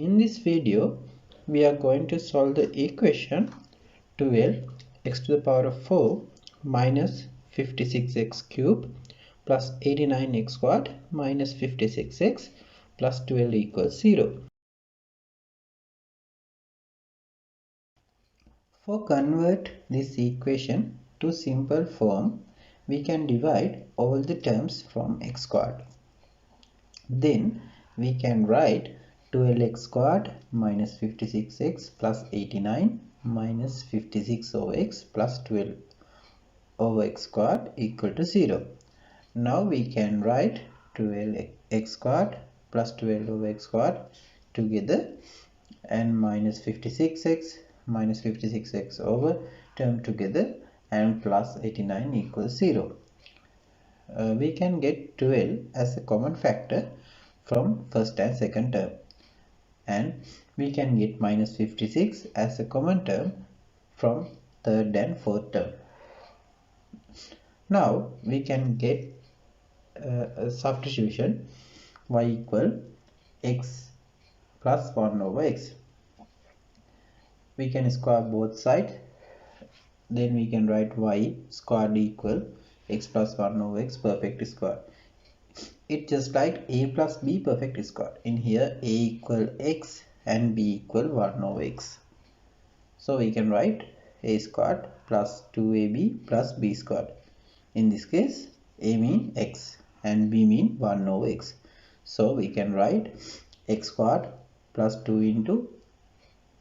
In this video, we are going to solve the equation 12x to the power of 4 minus 56x cube plus 89x squared minus 56x plus 12 equals 0. For convert this equation to simple form, we can divide all the terms from x squared. Then we can write 12x squared minus 56x plus 89 minus 56 over x plus 12 over x squared equal to 0. Now we can write 12x squared plus 12 over x squared together and minus 56x minus 56x over term together and plus 89 equals 0. We can get 12 as a common factor from first and second term, and we can get minus 56 as a common term from third and fourth term. Now we can get a substitution y equal x plus 1 over x. We can square both sides, then we can write y squared equal x plus 1 over x perfect square. It's just like a plus b perfect square. In here a equal x and b equal 1 over x. So we can write a squared plus 2ab plus b squared. In this case a mean x and b mean 1 over x. So we can write x squared plus 2 into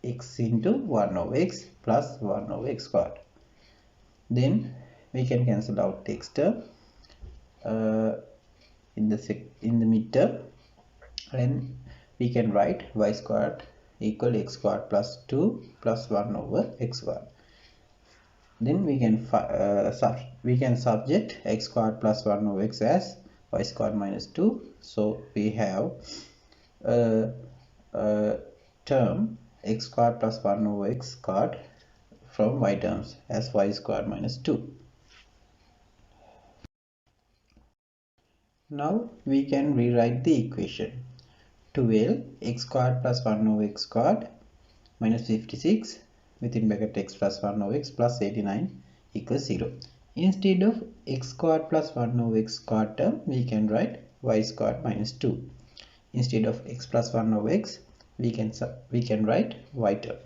x into 1 over x plus 1 over x squared. Then we can cancel out the x term in the midterm, and we can write y squared equal x squared plus 2 plus 1 over x squared. Then we can subject x squared plus 1 over x as y squared minus 2. So we have term x squared plus 1 over x squared from y terms as y squared minus 2. Now we can rewrite the equation 12 x squared plus 1 over x squared minus 56 within bracket x plus 1 over x plus 89 equals 0. Instead of x squared plus 1 over x squared term, we can write y squared minus 2. Instead of x plus 1 over x, we can write y term.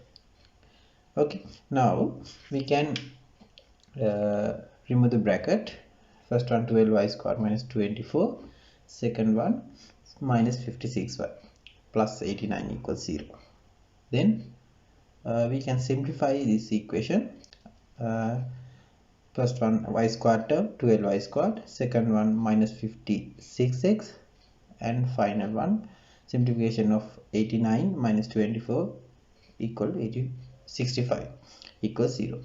Okay, now we can remove the bracket. First one 12y squared minus 24, second one minus 56y plus 89 equals 0. Then we can simplify this equation. First one y squared term 12y squared, second one minus 56x, and final one simplification of 89 minus 24 equal 65 equals 0.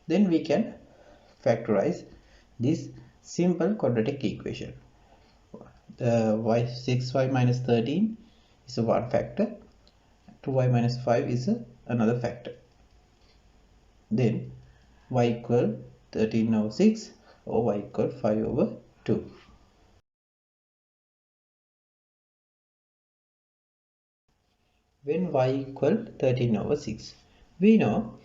Then we can factorize this simple quadratic equation. The 6y minus 13 is a one factor, 2y minus 5 is another factor. Then y equal 13 over 6 or y equal 5 over 2. When y equal 13 over 6, we know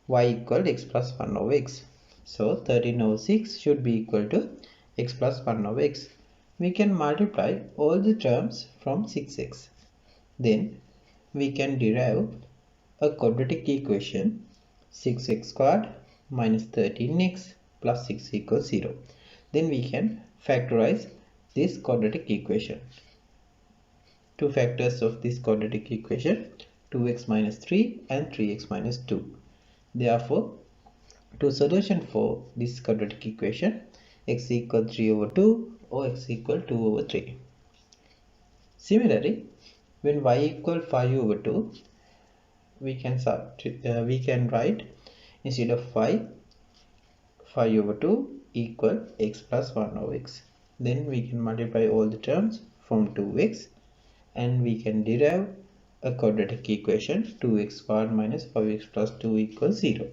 y equal x plus 1 over x. So 13 over 6 should be equal to x plus 1 over x. We can multiply all the terms from 6x. Then we can derive a quadratic equation 6x squared minus 13x plus 6 equals 0. Then we can factorize this quadratic equation. Two factors of this quadratic equation, 2x minus 3 and 3x minus 2. Therefore, to solution for this quadratic equation, x equal 3 over 2 or x equal 2 over 3. Similarly, when y equal 5 over 2, we can write instead of y 5 over 2 equal x plus 1 over x. Then we can multiply all the terms from 2x and we can derive a quadratic equation 2x squared minus 5x plus 2 equals 0.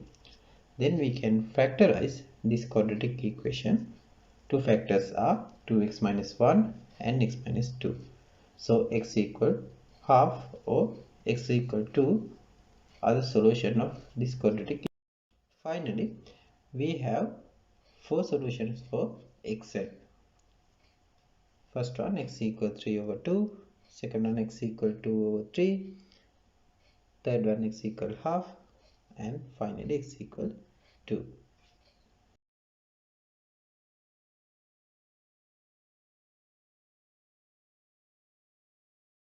Then we can factorize this quadratic equation. Two factors are 2x minus 1 and x minus 2. So x equal half or x equal 2 are the solution of this quadratic. Finally, we have 4 solutions for xn. First one x equal 3 over 2, second one x equal 2 over 3, third one x equal half, and finally x equal 2.